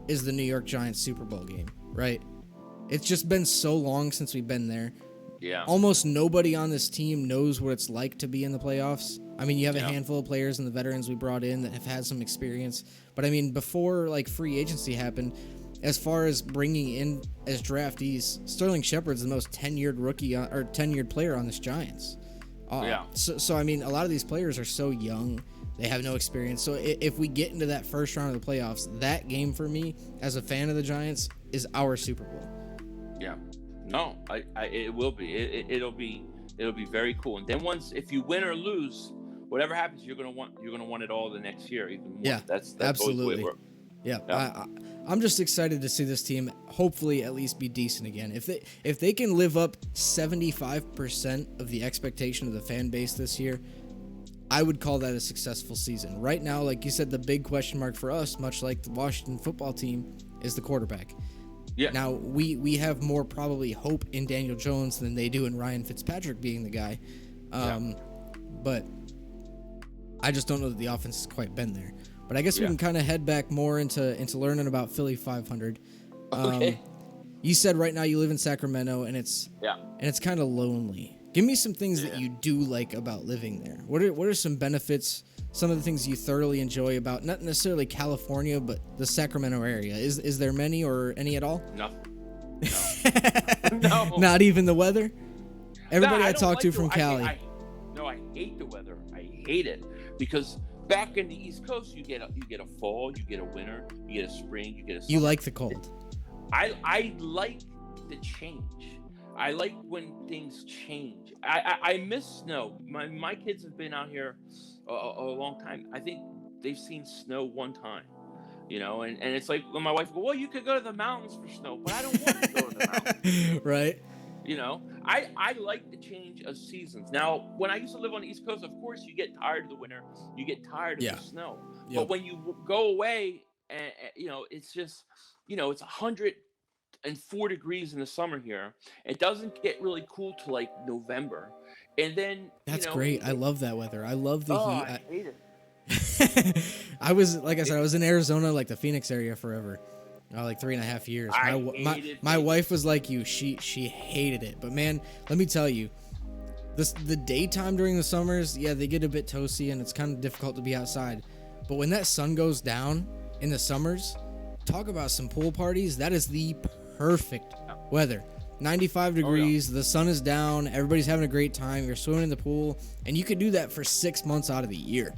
is the New York Giants Super Bowl game, right? It's just been so long since we've been there. Yeah. Almost nobody on this team knows what it's like to be in the playoffs. I mean, you have a handful of players and the veterans we brought in that have had some experience. But I mean, before like free agency happened, as far as bringing in as draftees, Sterling Shepard's the most tenured rookie or tenured player on this Giants. So I mean, a lot of these players are so young. They have no experience. So if we get into that first round of the playoffs, that game for me, as a fan of the Giants, is our Super Bowl. Yeah. No, it will be. It'll be very cool. And then if you win or lose, whatever happens, you're gonna want it all the next year, even more. Yeah, that's absolutely. Always the way it works. Yeah. I'm just excited to see this team hopefully at least be decent again. If they can live up 75% of the expectation of the fan base this year, I would call that a successful season. Right now, like you said, the big question mark for us, much like the Washington football team, is the quarterback. Yeah. Now, we have more probably hope in Daniel Jones than they do in Ryan Fitzpatrick being the guy. But I just don't know that the offense has quite been there. But I guess we can kind of head back more into learning about Philly 500. Okay. You said right now you live in Sacramento, and it's kind of lonely. Give me some things that you do like about living there. What are some benefits? Some of the things you thoroughly enjoy about not necessarily California, but the Sacramento area. Is there many or any at all? Nothing. No. No. Not even the weather. Everybody I talk to from Cali. I hate the weather. I hate it because back in the East Coast, you get a fall, you get a winter, you get a spring, you get a summer. You like the cold. I like the change. I like when things change. I miss snow. My kids have been out here a long time. I think they've seen snow one time, you know, and it's like when my wife goes, well, you could go to the mountains for snow, but I don't want to go to the mountains. Right. You know, I like the change of seasons. Now, when I used to live on the East Coast, of course, you get tired of the winter. You get tired of the snow. Yep. But when you go away, and you know, it's just, you know, it's 104 degrees in the summer here. It doesn't get really cool till like November. And then that's great. I love that weather. I love the heat. I hate it. I was in Arizona, like the Phoenix area forever. Like 3.5 years. My wife was like you. She hated it. But man, let me tell you, the daytime during the summers, they get a bit toasty and it's kind of difficult to be outside. But when that sun goes down in the summers, talk about some pool parties. That is the perfect weather. 95 degrees, the sun is down, everybody's having a great time, you're swimming in the pool, and you could do that for 6 months out of the year.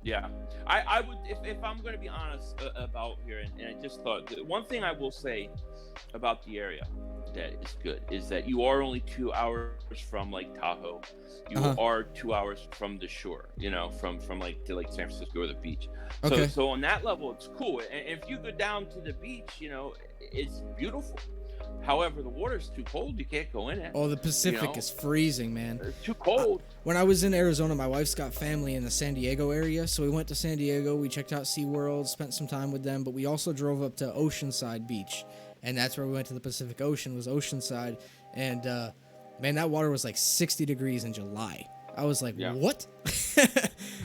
Yeah. I would, if I'm going to be honest about here, and I just thought, one thing I will say about the area that is good is that you are only 2 hours from Lake Tahoe. You are 2 hours from the shore, you know, from like to like San Francisco or the beach. So on that level, it's cool. And if you go down to the beach, you know, it's beautiful. However, the water's too cold. You can't go in it. Oh, the Pacific is freezing, man. It's too cold. When I was in Arizona, my wife's got family in the San Diego area, so we went to San Diego. We checked out SeaWorld, spent some time with them, but we also drove up to Oceanside Beach, and that's where we went to the Pacific Ocean, was Oceanside, and man, that water was like 60 degrees in July. I was like, what?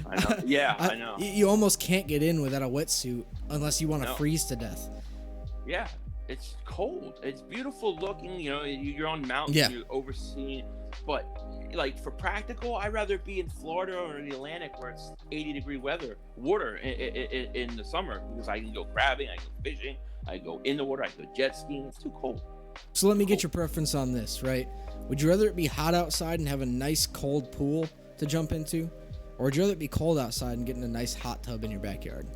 I know. Yeah, I know. You almost can't get in without a wetsuit unless you want to freeze to death. Yeah. It's cold. It's beautiful looking. You know, you're on mountains, you're overseeing. But like for practical, I'd rather be in Florida or the Atlantic where it's 80-degree water in the summer, because I can go crabbing, I can go fishing, I can go in the water, I can go jet skiing. It's too cold. So let me get your preference on this, right? Would you rather it be hot outside and have a nice cold pool to jump into, or would you rather it be cold outside and get in a nice hot tub in your backyard?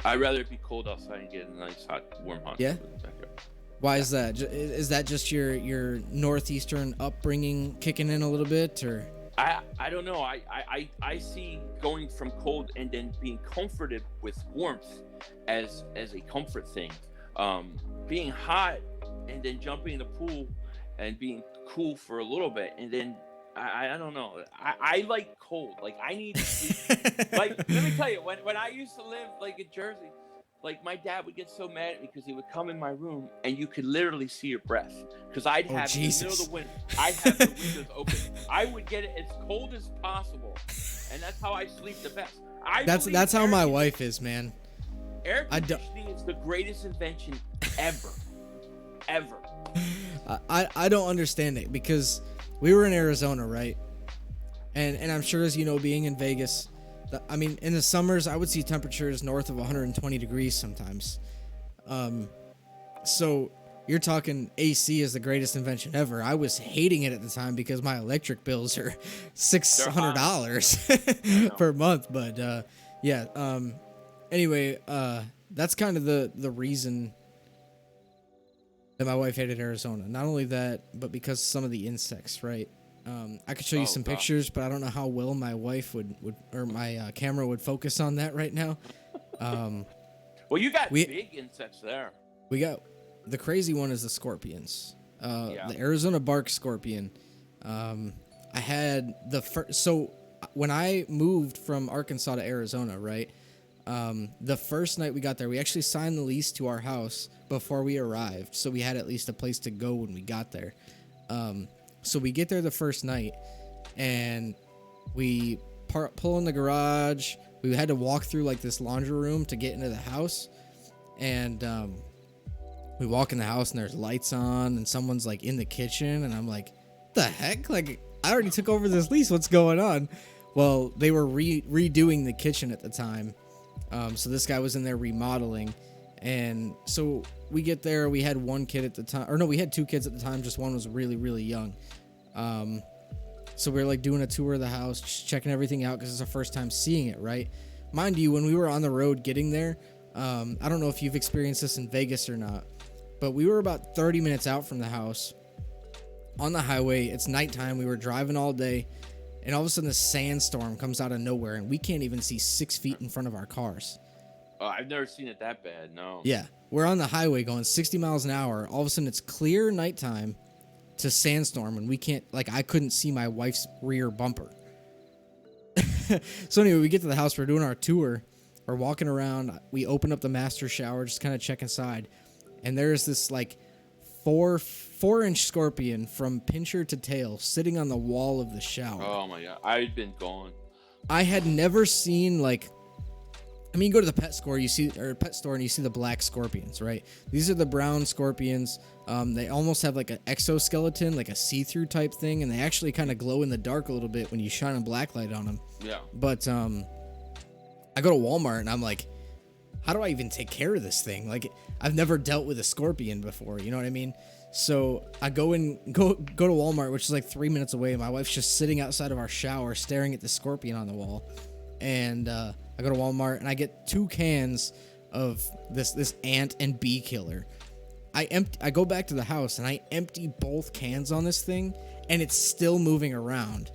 I'd rather it be cold outside and get in a nice warm hot tub in the backyard. Why is that? Is that just your northeastern upbringing kicking in a little bit, or? I don't know. I see going from cold and then being comforted with warmth as a comfort thing. Being hot and then jumping in the pool and being cool for a little bit, and then I don't know. I like cold. Like I need to sleep. Like let me tell you, when I used to live like in Jersey, like my dad would get so mad at me because he would come in my room and you could literally see your breath, because I'd have in the middle of the winter, I'd have the windows open. I would get it as cold as possible, and that's how I sleep the best. That's how my wife is, man. Air conditioning is the greatest invention ever. I don't understand it, because we were in Arizona, right? And I'm sure, as you know, being in Vegas, I mean, in the summers, I would see temperatures north of 120 degrees sometimes. So you're talking AC is the greatest invention ever. I was hating it at the time because my electric bills are $600 per month. But anyway, that's kind of the reason that my wife hated Arizona. Not only that, but because some of the insects, right? I could show you some pictures, but I don't know how well my wife would or my camera would focus on that right now. Well, you got big insects there. We got the crazy one is the scorpions. The Arizona bark scorpion. I had so when I moved from Arkansas to Arizona, right? The first night we got there, we actually signed the lease to our house before we arrived, so we had at least a place to go when we got there. So we get there the first night, and we pull in the garage. We had to walk through like this laundry room to get into the house, and we walk in the house and there's lights on, and someone's like in the kitchen, and I'm like, the heck? Like, I already took over this lease. What's going on? Well, they were redoing the kitchen at the time. So this guy was in there remodeling, and so we get there. We had one kid at the time, or no, we had two kids at the time. Just one was really, really young. So we were like doing a tour of the house, just checking everything out because it's our first time seeing it, right? Mind you, when we were on the road getting there, I don't know if you've experienced this in Vegas or not, but we were about 30 minutes out from the house on the highway. It's nighttime. We were driving all day, and all of a sudden, a sandstorm comes out of nowhere, and we can't even see 6 feet in front of our cars. I've never seen it that bad, no. Yeah, we're on the highway going 60 miles an hour. All of a sudden, it's clear nighttime to sandstorm, and we can't, like, I couldn't see my wife's rear bumper. So anyway, we get to the house. We're doing our tour. We're walking around. We open up the master shower, just kind of check inside, and there's this, like, 4-inch scorpion from pincher to tail sitting on the wall of the shower. Oh my god, I'd been gone. I had never seen, like, I mean, you go to the pet store, and you see the black scorpions, right? These are the brown scorpions. They almost have like an exoskeleton, like a see-through type thing, and they actually kind of glow in the dark a little bit when you shine a black light on them. Yeah. But I go to Walmart and I'm like, how do I even take care of this thing? Like, I've never dealt with a scorpion before, you know what I mean? So I go to Walmart, which is like 3 minutes away. My wife's just sitting outside of our shower staring at the scorpion on the wall. And I go to Walmart and I get 2 cans of this ant and bee killer. I go back to the house and I empty both cans on this thing, and it's still moving around.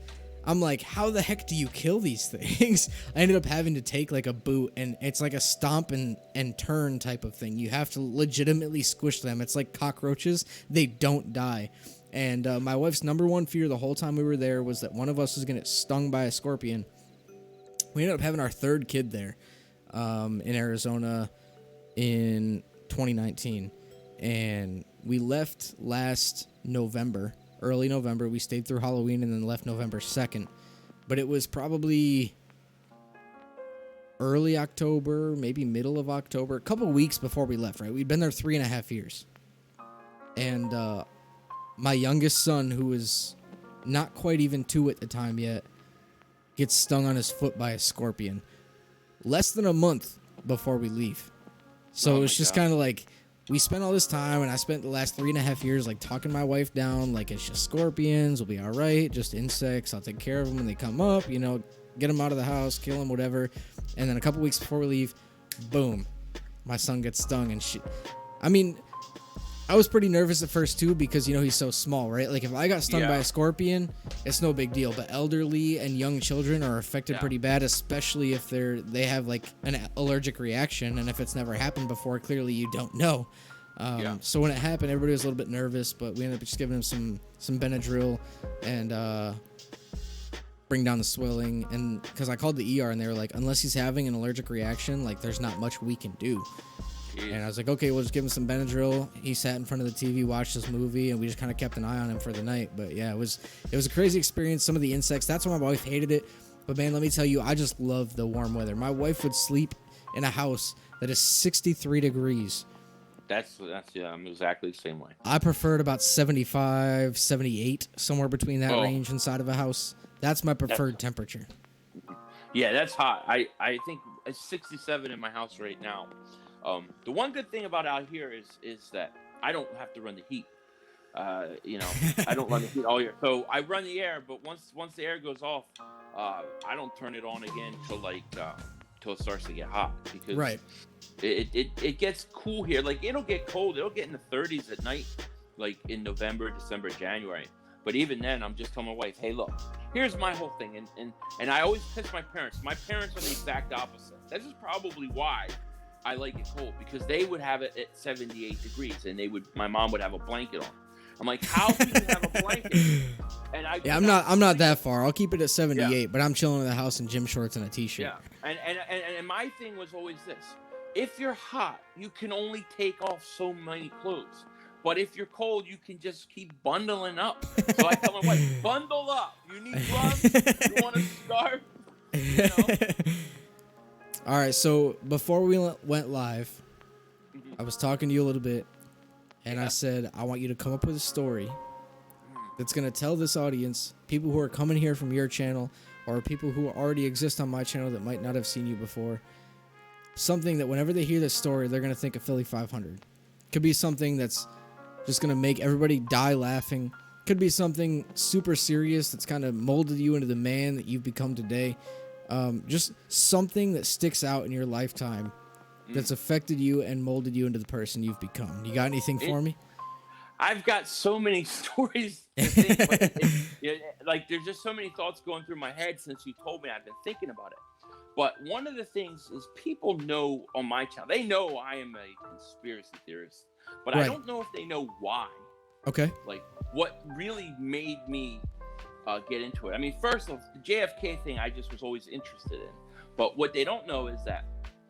I'm like, how the heck do you kill these things? I ended up having to take like a boot, and it's like a stomp and turn type of thing. You have to legitimately squish them. It's like cockroaches. They don't die. And my wife's number one fear the whole time we were there was that one of us was going to get stung by a scorpion. We ended up having our third kid there in Arizona in 2019. And we left last November. Early November. We stayed through Halloween and then left November 2nd. But it was probably early October, maybe middle of October, a couple weeks before we left, right? We'd been there 3.5 years. And my youngest son, who was not quite even 2 at the time yet, gets stung on his foot by a scorpion. Less than a month before we leave. So it was just kind of like, we spent all this time, and I spent the last 3.5 years like talking my wife down, like it's just scorpions, we'll be all right, just insects, I'll take care of them when they come up, you know, get them out of the house, kill them, whatever. And then a couple weeks before we leave, boom, my son gets stung and shit. I mean, I was pretty nervous at first too because, you know, he's so small, right? Like if I got stung by a scorpion, it's no big deal. But elderly and young children are affected pretty bad, especially if they have like an allergic reaction. And if it's never happened before, clearly you don't know. So when it happened, everybody was a little bit nervous, but we ended up just giving him some Benadryl and bring down the swelling. And because I called the ER and they were like, unless he's having an allergic reaction, like there's not much we can do. And I was like, okay, we'll just give him some Benadryl. He sat in front of the TV, watched this movie, and we just kind of kept an eye on him for the night. But yeah, it was a crazy experience. Some of the insects, that's why my wife hated it. But man, let me tell you, I just love the warm weather. My wife would sleep in a house that is 63 degrees. That's I'm exactly the same way. I preferred about 75, 78, somewhere between that range inside of a house. That's my preferred temperature. Yeah, that's hot. I think it's 67 in my house right now. The one good thing about out here is that I don't have to run the heat. You know, I don't run the heat all year. So I run the air, but once the air goes off, I don't turn it on again till it starts to get hot because it gets cool here. Like it'll get cold. It'll get in the 30s at night, like in November, December, January. But even then, I'm just telling my wife, hey, look, here's my whole thing. And I always piss my parents. My parents are the exact opposite. This is probably why I like it cold, because they would have it at 78 degrees and my mom would have a blanket on. I'm like, how can you have a blanket? And I'm not that far. I'll keep it at 78, but I'm chilling in the house in gym shorts and a t-shirt. Yeah. And my thing was always this. If you're hot, you can only take off so many clothes. But if you're cold, you can just keep bundling up. So I tell my wife, bundle up. You need gloves? You want a scarf? You know? All right, so before we went live, I was talking to you a little bit, and I said, I want you to come up with a story that's going to tell this audience, people who are coming here from your channel, or people who already exist on my channel that might not have seen you before, something that whenever they hear this story, they're going to think of Philly 500. Could be something that's just going to make everybody die laughing. Could be something super serious that's kind of molded you into the man that you've become today. Just something that sticks out in your lifetime that's affected you and molded you into the person you've become. You got anything for me? I've got so many stories to think, but like there's just so many thoughts going through my head since you told me. I've been thinking about it. But one of the things is people know on my channel, they know I am a conspiracy theorist, but I don't know if they know why. Okay. Like what really made me get into it. I mean, first of the JFK thing, I just was always interested in. But what they don't know is that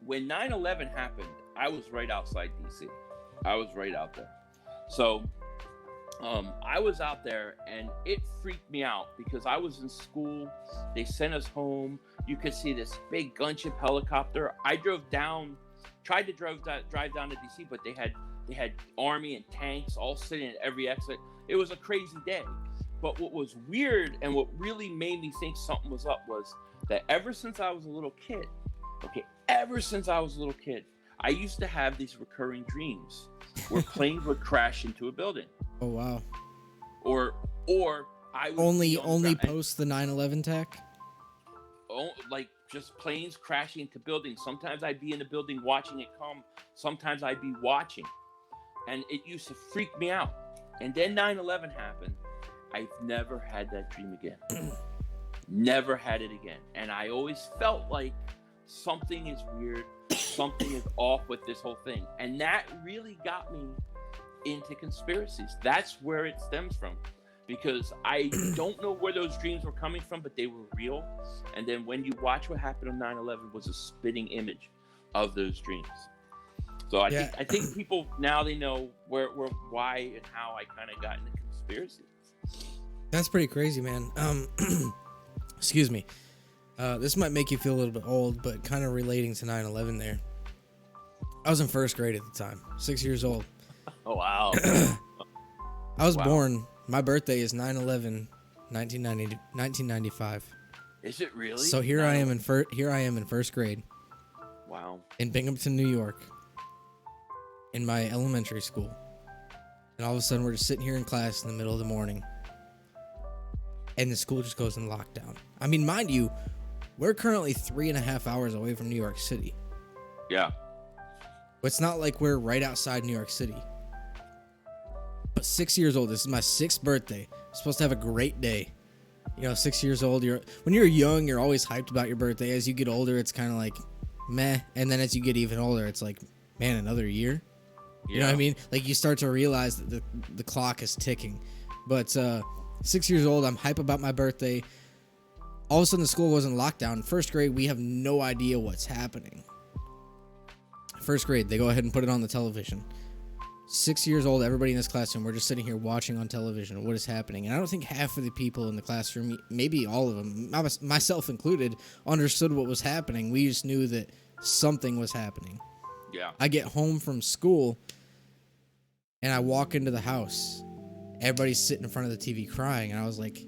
when 9/11 happened, I was right outside DC. I was right out there. So I was out there, and it freaked me out because I was in school. They sent us home. You could see this big gunship helicopter. I drove down, tried to drive down to DC, but they had army and tanks all sitting at every exit. It was a crazy day. But what was weird and what really made me think something was up was that ever since I was a little kid, I used to have these recurring dreams where planes would crash into a building. Oh, wow. Or I would only post the 9/11 tech? Oh, like just planes crashing into buildings. Sometimes I'd be in the building watching it come. Sometimes I'd be watching. And it used to freak me out. And then 9/11 happened. I've never had that dream again. Never had it again. And I always felt like something is weird, something is off with this whole thing. And that really got me into conspiracies. That's where it stems from. Because I don't know where those dreams were coming from, but they were real. And then when you watch what happened on 9/11 was a spitting image of those dreams. So I think people now they know where why and how I kind of got into conspiracies. That's pretty crazy, man. Excuse me. This might make you feel a little bit old, but kind of relating to 9/11 there. I was in first grade at the time, 6 years old. Oh, wow. I was born, my birthday is 9/11, 1995. Is it really? So here I am in first grade. Wow. In Binghamton, New York, in my elementary school. And all of a sudden, we're just sitting here in class in the middle of the morning. And the school just goes in lockdown. I mean, mind you, we're currently 3.5 hours away from New York City. Yeah. It's not like we're right outside New York City. But 6 years old, this is my 6th birthday. I'm supposed to have a great day. You know, 6 years old, when you're young, you're always hyped about your birthday. As you get older, it's kind of like, meh. And then as you get even older, it's like, man, another year? You know what I mean? Like, you start to realize that the clock is ticking. But 6 years old, I'm hype about my birthday. All of a sudden, the school goes in lockdown. First grade, we have no idea what's happening. First grade, they go ahead and put it on the television. 6 years old, everybody in this classroom, we're just sitting here watching on television what is happening. And I don't think half of the people in the classroom, maybe all of them, myself included, understood what was happening. We just knew that something was happening. Yeah. I get home from school, and I walk into the house. Everybody's sitting in front of the TV crying, and I was like,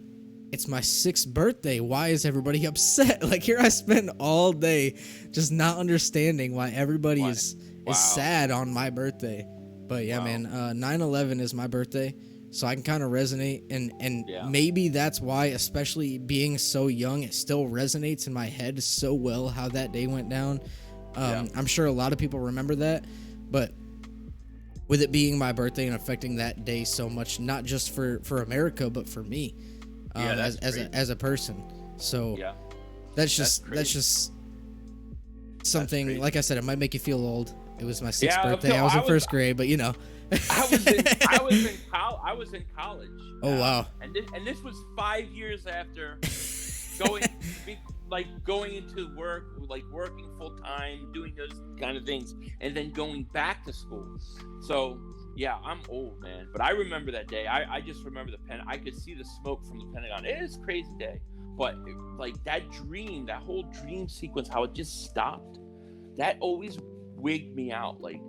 it's my 6th birthday. Why is everybody upset? Like, here I spend all day just not understanding why everybody is sad on my birthday. But yeah, man, 9/11 is my birthday, so I can kind of resonate, and maybe that's why, especially being so young, it still resonates in my head so well how that day went down. I'm sure a lot of people remember that, but with it being my birthday and affecting that day so much, not just for America, but for me as a person. So that's just something. Like I said, it might make you feel old. It was my 6th birthday. I was in first grade, but you know. I was in college. Oh wow! And this was 5 years after going into work, like working full time, doing those kind of things, and then going back to school. So yeah, I'm old, man. But I remember that day. I just remember I could see the smoke from the Pentagon. It is a crazy day, but like that whole dream sequence, how it just stopped, that always wigged me out. Like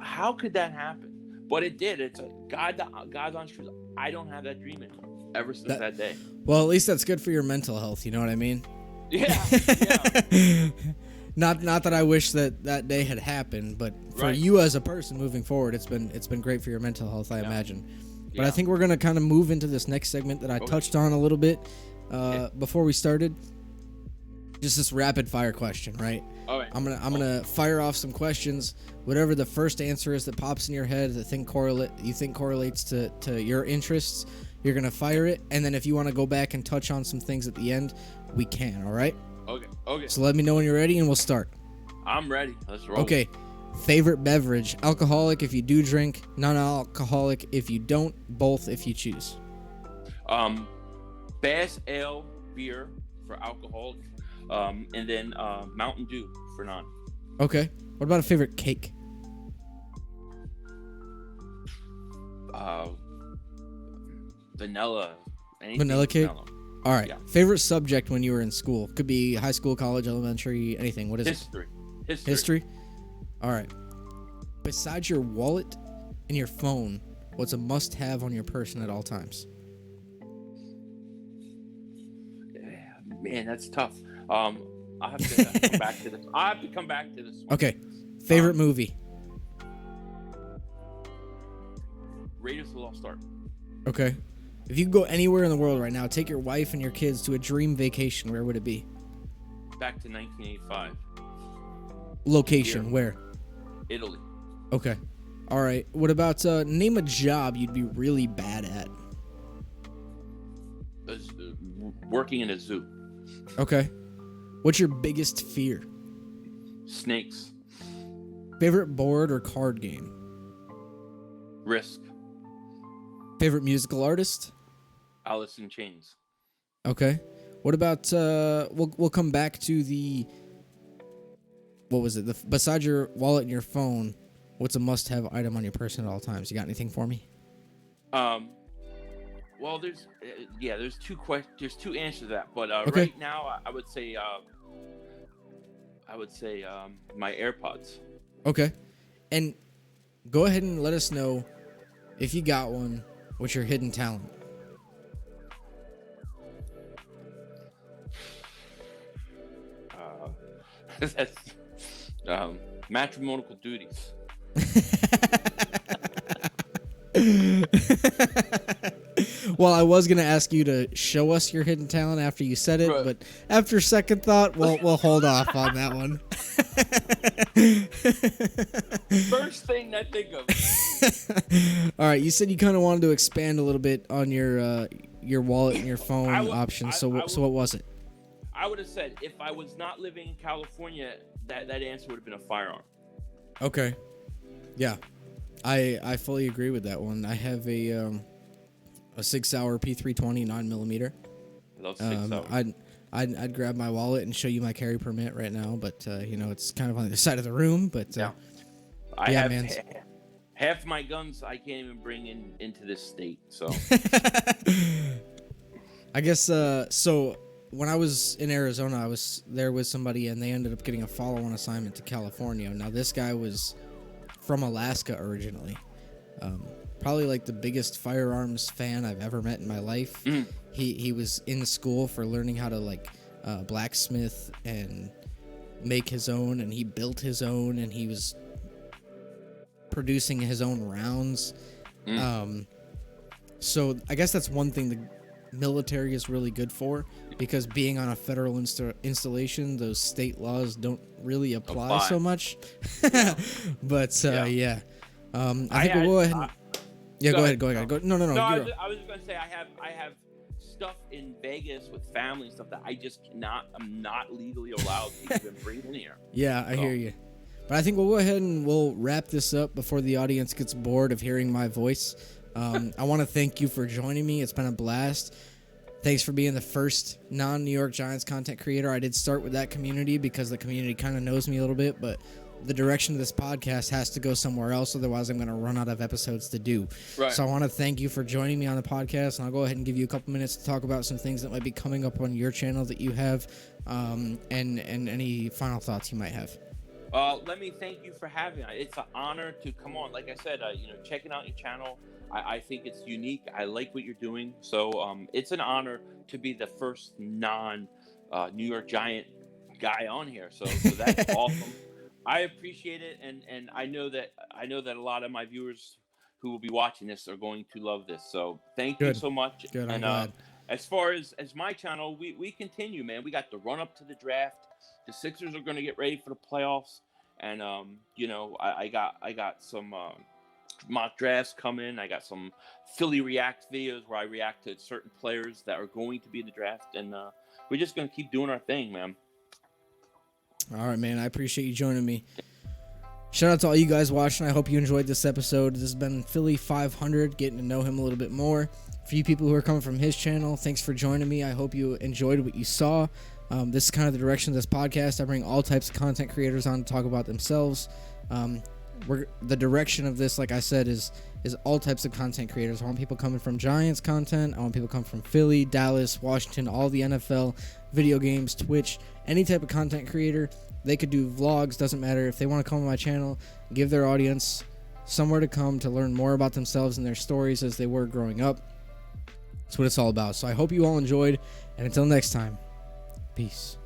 how could that happen? But it did. It's a God's honest truth. I don't have that dream anymore ever since that day. Well, at least that's good for your mental health. You know what I mean? Yeah. Not that I wish that day had happened, but for you as a person moving forward, it's been great for your mental health, I imagine. But I think we're gonna kind of move into this next segment that I touched on a little bit before we started. Just this rapid fire question, right? All right. I'm gonna fire off some questions. Whatever the first answer is that pops in your head that you think correlates to your interests, you're gonna fire it. And then if you want to go back and touch on some things at the end, we can. All right? Okay. So let me know when you're ready, and we'll start. I'm ready. Let's roll. Okay. Favorite beverage: alcoholic if you do drink, non-alcoholic if you don't, both if you choose. Bass Ale beer for alcoholic. And then Mountain Dew for non. Okay. What about a favorite cake? Vanilla. Vanilla cake? Vanilla. All right. Yeah. Favorite subject when you were in school? Could be high school, college, elementary, anything. What is History. it? History? All right. Besides your wallet and your phone, what's a must-have on your person at all times? Man, that's tough. I'll have to come back to this. I have to come back to this one. Okay. Favorite movie? Raiders of the Lost Ark. Okay. If you could go anywhere in the world right now, take your wife and your kids to a dream vacation, where would it be? Back to 1985. Location, Here. where? Italy. Okay. All right. What about name a job you'd be really bad at? Working in a zoo. Okay. What's your biggest fear? Snakes. Favorite board or card game? Risk. Favorite musical artist? Alice in Chains. Okay. What about we'll come back to the what was it? Besides your wallet and your phone, what's a must-have item on your person at all times? You got anything for me? Well, there's there's two answers to that, but Okay. right now I would say my AirPods. Okay. And go ahead and let us know if you got one, what's your hidden talent? That's matrimonial duties. Well, I was gonna ask you to show us your hidden talent after you said it, Right. but after second thought, we'll hold off on that one. First thing I think of. All right, you said you kind of wanted to expand a little bit on your wallet and your phone options. So what was it? I would have said if I was not living in California, that answer would have been a firearm. Okay. Yeah, I fully agree with that one. I have a 6-hour P320 9mm. I love 6 hours. I'd grab my wallet and show you my carry permit right now, but it's kind of on the other side of the room. But I yeah, have man. half my guns I can't even bring into this state. So I guess so. When I was in Arizona, I was there with somebody, and they ended up getting a follow-on assignment to California. Now, this guy was from Alaska originally. Probably like the biggest firearms fan I've ever met in my life. He was in school for learning how to blacksmith and make his own, and he built his own, and he was producing his own rounds. So I guess that's one thing the military is really good for, because being on a federal installation, those state laws don't really apply so much. But yeah. I think we'll go ahead. Go ahead. No. I was just gonna say I have stuff in Vegas with family and stuff that I'm not legally allowed to even bring in here. Yeah, I hear you. But I think we'll go ahead and we'll wrap this up before the audience gets bored of hearing my voice. I want to thank you for joining me. It's been a blast. Thanks for being the first non-New York Giants content creator. I did start with that community because the community kind of knows me a little bit, but the direction of this podcast has to go somewhere else. Otherwise, I'm going to run out of episodes to do. Right. So I want to thank you for joining me on the podcast, and I'll go ahead and give you a couple minutes to talk about some things that might be coming up on your channel that you have, and any final thoughts you might have. Let me thank you for having me. It's an honor to come on. Like I said, checking out your channel. I think it's unique. I like what you're doing. So it's an honor to be the first non-New York Giant guy on here. So that's awesome. I appreciate it, and I know that a lot of my viewers who will be watching this are going to love this. So thank you so much. Good. I'm and glad. as far as my channel, we continue, man. We got the run up to the draft. The Sixers are going to get ready for the playoffs, and I got some mock drafts coming. I got some Philly React videos where I react to certain players that are going to be in the draft, and we're just going to keep doing our thing, man. All right, man. I appreciate you joining me. Shout out to all you guys watching. I hope you enjoyed this episode. This has been Philly 500, getting to know him a little bit more. For you people who are coming from his channel, thanks for joining me. I hope you enjoyed what you saw. This is kind of the direction of this podcast. I bring all types of content creators on to talk about themselves. The direction of this, like I said, is all types of content creators. I want people coming from Giants content. I want people coming from Philly, Dallas, Washington, all the NFL, video games, Twitch, any type of content creator. They could do vlogs, doesn't matter. If they want to come on my channel, give their audience somewhere to come to learn more about themselves and their stories as they were growing up. That's what it's all about. So I hope you all enjoyed, and until next time, peace.